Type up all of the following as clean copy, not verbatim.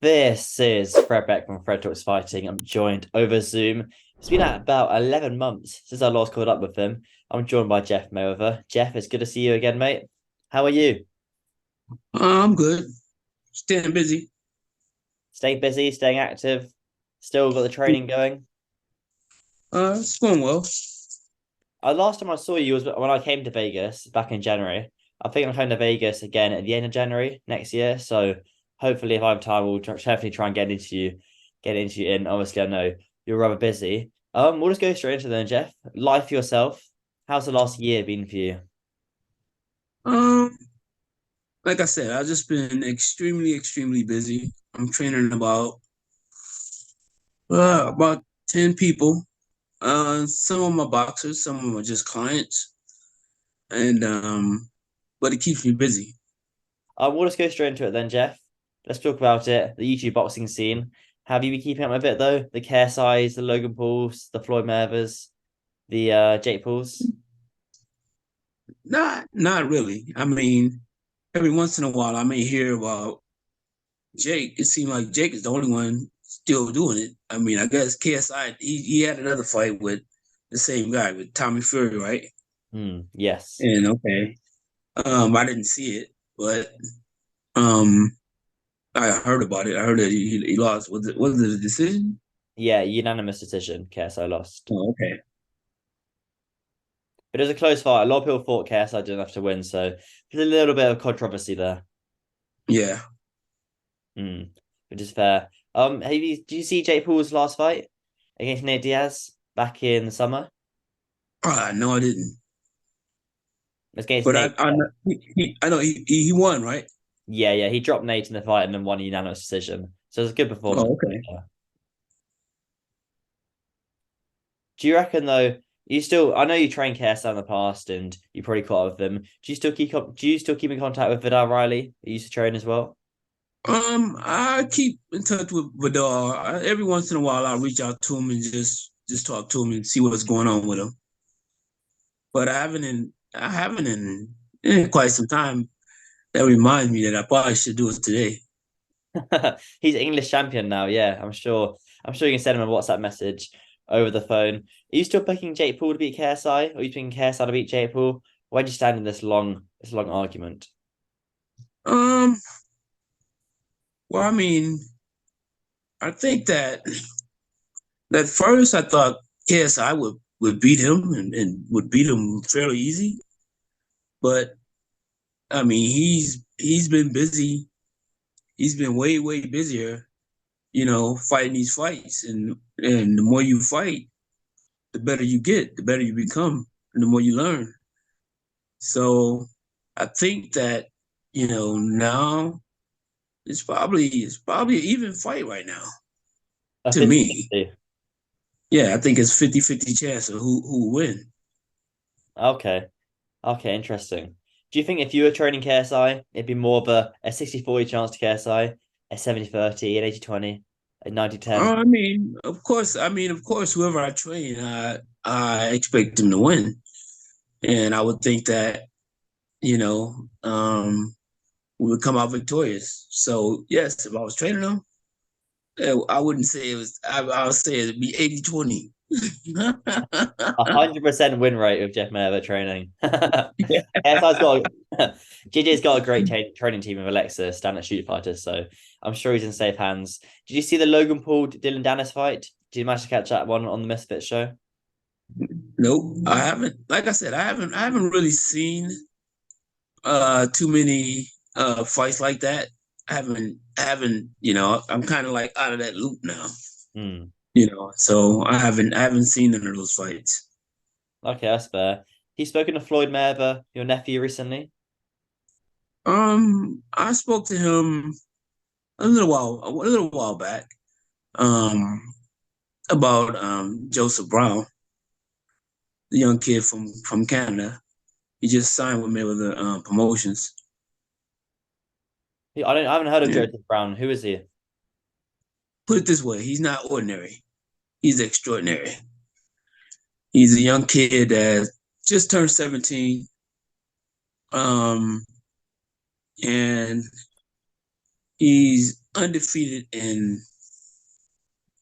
This is Fred Beck from Fred Talks Fighting. I'm joined over Zoom. It's been about 11 months since I last caught up with him. I'm joined by Jeff Mayweather. Jeff, it's good to see you again, mate. How are you? I'm good. Staying busy. Staying busy, staying active, still got the training going. It's going well. Last time I saw you was when I came to Vegas back in January. I think I'm coming to Vegas again at the end of January next year. So hopefully, if I have time, we'll definitely try and get into you in. Obviously, I know you're rather busy. We'll just go straight into then, Jeff. Life for yourself. How's the last year been for you? Um, like I said, I've just been extremely busy. I'm training about 10 people. Some of them are boxers, some of them are just clients, and but it keeps me busy. We'll just go straight into it then, Jeff. Let's talk about it. The YouTube boxing scene. Have you been keeping up with it though? The KSIs, the Logan Pauls, the Floyd Mayweathers, the Jake Pauls. Not really. I mean, every once in a while I may hear about Jake. It seems like Jake is the only one still doing it. I mean, I guess KSI he had another fight with the same guy with Tommy Fury, right? Yes. And okay, I didn't see it, but um, I heard about it. I heard that he lost. Was it a decision? Yeah, unanimous decision. KSI lost. Oh, okay. But it was a close fight. A lot of people thought KSI didn't have to win, so there's a little bit of controversy there. Yeah. Mm, which is fair. Did you see Jake Paul's last fight against Nate Diaz back in the summer? No, I didn't. It was against But Nate. I know he won, right? Yeah. He dropped Nate in the fight and then won a unanimous decision. So it was a good Oh, performance. okay. Do you reckon though? You still, I know you trained KSI in the past and you probably caught up with them. Do you still keep in contact with Vidal Riley? You used to train as well. I keep in touch with Vidal. Every once in a while, I reach out to him and just talk to him and see what's going on with him. But I haven't in quite some time. That reminds me that I probably should do it today. He's English champion now. Yeah, I'm sure. I'm sure you can send him a WhatsApp message over the phone. Are you still picking Jake Paul to beat KSI, or are you picking KSI to beat Jake Paul? Where do you stand in this long argument? Um, well, I mean, I think that first I thought KSI would beat him and would beat him fairly easy. But I mean, he's been busy. He's been way busier, fighting these fights. And the more you fight, the better you get, the better you become, and the more you learn. So I think that, now it's probably an even fight right now A to me. 50-50. Yeah, I think it's 50-50 chance of who will win. Okay. Okay, interesting. Do you think if you were training KSI, it'd be more of a 60-40 chance to KSI, a 70-30, an 80-20, a 90-10? Of course, whoever I train, I expect them to win. And I would think that, you know, um, we would come out victorious. So yes, if I was training them, I wouldn't say it was. I would say it'd be 80-20. 100% win rate with Jeff Merver training. Yeah. KSI's got JJ's got a great training team with Alexa, stand at shoot fighters, so I'm sure he's in safe hands. Did you see the Logan Paul Dylan Danis fight? Did you manage to catch that one on the Misfit show? Nope, I haven't. Like I said, I haven't really seen too many fights like that. I haven't. I'm kind of like out of that loop now. Hmm. So I haven't seen none of those fights. Okay, that's fair. He's spoken to Floyd Mayweather, your nephew, recently. I spoke to him a little while back. Um, about Joseph Brown, the young kid from Canada. He just signed with Mayweather Promotions. I haven't heard of Yeah. Joseph Brown. Who is he? Put it this way, he's not ordinary. He's extraordinary. He's a young kid that just turned 17. Um, and He's undefeated in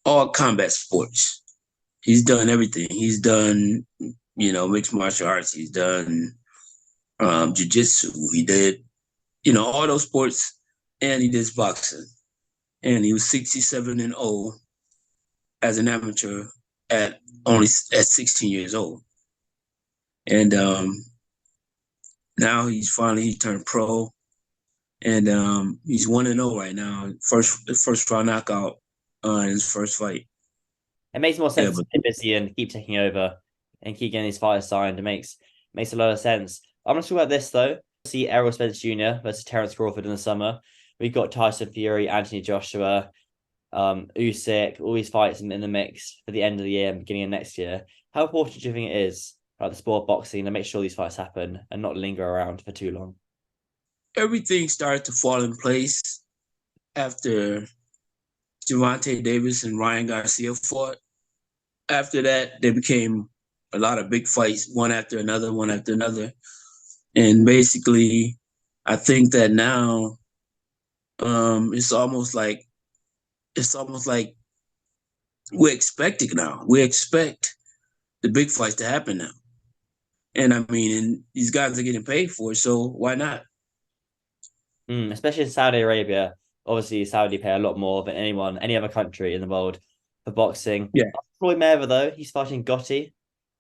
all combat sports. He's done everything. He's done, mixed martial arts. He's done jiu-jitsu. He did, all those sports, and he did boxing. And he was 67 and 0 as an amateur at only at 16 years old. And now he turned pro, and he's 1-0 right now. First round knockout in his first fight. It makes more Yeah, sense to but stay busy and keep taking over and keep getting these fights signed. It makes a lot of sense. I'm going to talk about this though. See Errol Spence Jr. versus Terence Crawford in the summer. We've got Tyson Fury, Anthony Joshua, Usyk, all these fights in the mix for the end of the year and beginning of next year. How important do you think it is about the sport of boxing to make sure these fights happen and not linger around for too long? everything started to fall in place after Gervonta Davis and Ryan Garcia fought. After that, there became a lot of big fights, one after another, one after another. And basically, I think that now it's almost like we're expecting now. We expect the big fights to happen now. And I mean, and these guys are getting paid for it, so why not? Especially in Saudi Arabia. Obviously, Saudi pay a lot more than any other country in the world for boxing. Yeah. Floyd Mayweather, though, he's fighting Gotti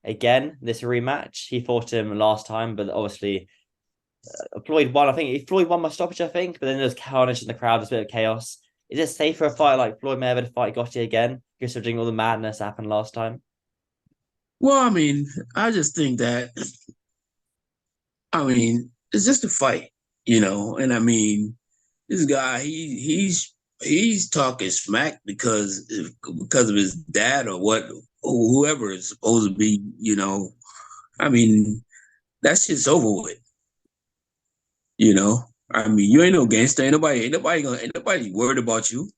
again. This rematch. He fought him last time, but obviously Floyd won. I think Floyd won by stoppage, I think, but then there was carnage in the crowd, there's a bit of chaos. Is it safe for a fighter like Floyd Mayweather to fight Gotti again, considering all the madness that happened last time? Well, I mean, I just think that it's just a fight, and I mean, this guy he's talking smack because of his dad or what or whoever is supposed to be. I mean, that shit's over with, you know. I mean, you ain't no gangster. Ain't nobody worried about you.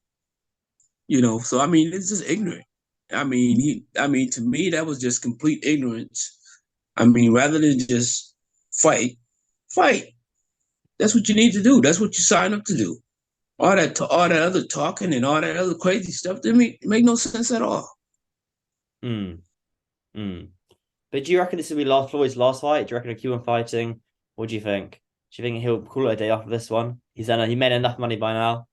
So I mean, it's just ignorant. To me, that was just complete ignorance. I mean, rather than just fight, fight. That's what you need to do. That's what you sign up to do. All that other talking and all that other crazy stuff didn't make no sense at all. Hmm. Hmm. But do you reckon this will be last Floyd's last fight? Do you reckon he'll keep on fighting? What do you think? Do you think he'll call it a day after this one? He made enough money by now.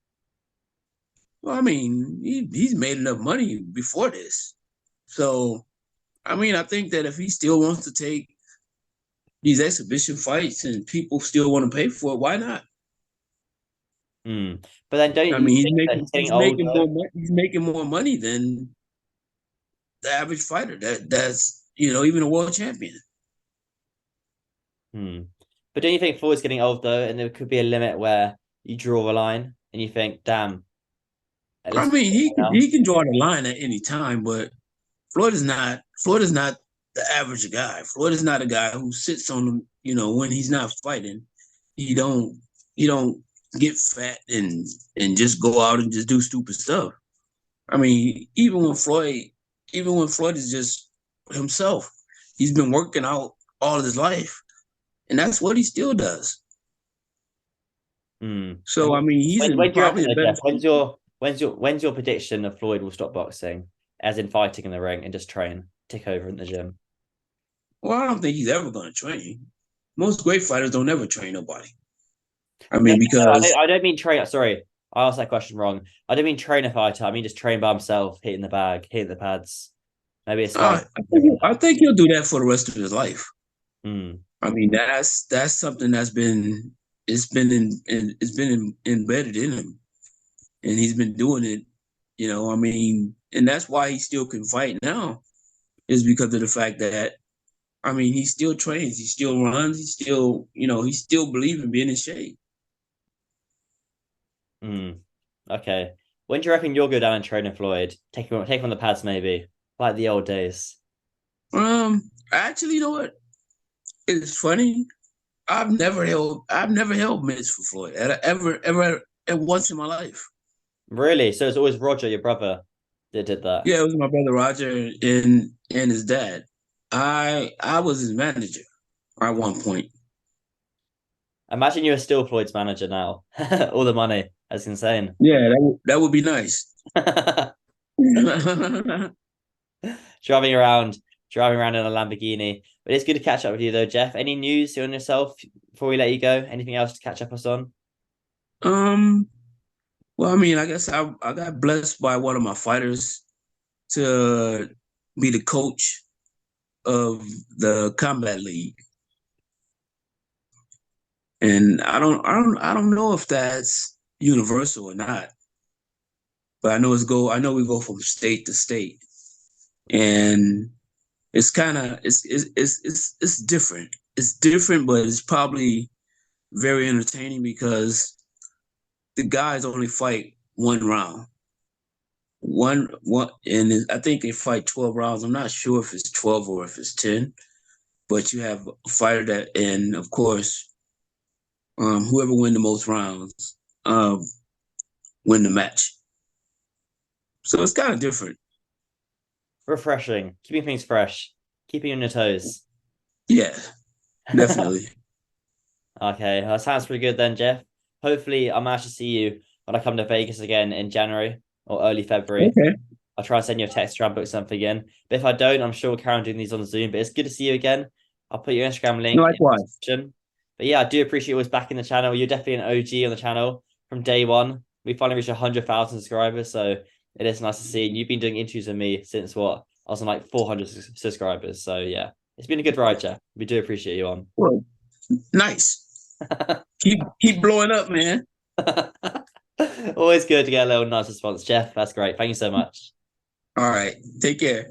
Well, I mean, he's made enough money before this. So, I mean, I think that if he still wants to take these exhibition fights and people still want to pay for it, why not? Hmm. But then don't I you mean, think that he's getting old though? he's making more money than the average fighter. That's even a world champion. Hmm. But don't you think Floyd's getting old though, and there could be a limit where you draw a line and you think, damn, I let's mean, now. he can draw the line at any time, but Floyd is not the average guy. Floyd is not a guy who sits on them, when he's not fighting. He don't he don't get fat and just go out and just do stupid stuff. I mean, even when Floyd is just himself, he's been working out all of his life, and that's what he still does. Hmm. So I mean, he's in When do you probably reckon a though, better. Jeff? When's your prediction of Floyd will stop boxing, as in fighting in the ring and just train, tick over in the gym? Well, I don't think he's ever going to train. Most great fighters don't ever train nobody. I No, mean, no, because I don't mean train. Sorry, I asked that question wrong. I don't mean train a fighter. I mean just train by himself, hitting the bag, hitting the pads. Maybe a sparring. I think he'll do that for the rest of his life. Hmm. I mean, that's something it's been embedded in him, and he's been doing it. I mean, and that's why he still can fight now is because of the fact that he still trains, he still runs, he still believes in being in shape. Hmm. Okay. When do you reckon you'll go down and train in Floyd? Take on the pads, maybe like the old days. Actually, you know what? It's funny. I've never held mitts for Floyd ever at once in my life. Really? So it's always Roger, your brother, that did that. Yeah, it was my brother Roger and his dad. I was his manager at one point. Imagine you're still Floyd's manager now. All the money. That's insane. Yeah, that would be nice. Driving around, driving around in a Lamborghini. But it's good to catch up with you though, Jeff. Any news on yourself before we let you go? Anything else to catch up us on? um, well, I mean, I guess I got blessed by one of my fighters to be the coach of the combat league. And I don't know if that's universal or not, but I know we go from state to state. And it's kind of it's different. It's different, but it's probably very entertaining because the guys only fight one round. One and I think they fight 12 rounds. I'm not sure if it's 12 or if it's 10, but you have a fighter that, and of course, whoever win the most rounds um win the match. So it's kind of different. Refreshing, keeping things fresh, keeping you on your toes. Yeah, definitely. Okay, that sounds pretty good then, Jeff. Hopefully, I'll manage to see you when I come to Vegas again in January or early February. Okay. I'll try and send you a text to try and book something again. But if I don't, I'm sure we'll carry on doing these on Zoom. But it's good to see you again. I'll put your Instagram link in the Likewise. description. But yeah, I do appreciate you always back in the channel. You're definitely an OG on the channel from day one. We finally reached 100,000 subscribers, so it is nice to see. And you've been doing interviews with me since what? I was on like 400 subscribers. So yeah, it's been a good ride, Jeff. We do appreciate you on. Well, nice. Keep blowing up, man. Always good to get a little nice response, Jeff. That's great. Thank you so much. All right. Take care.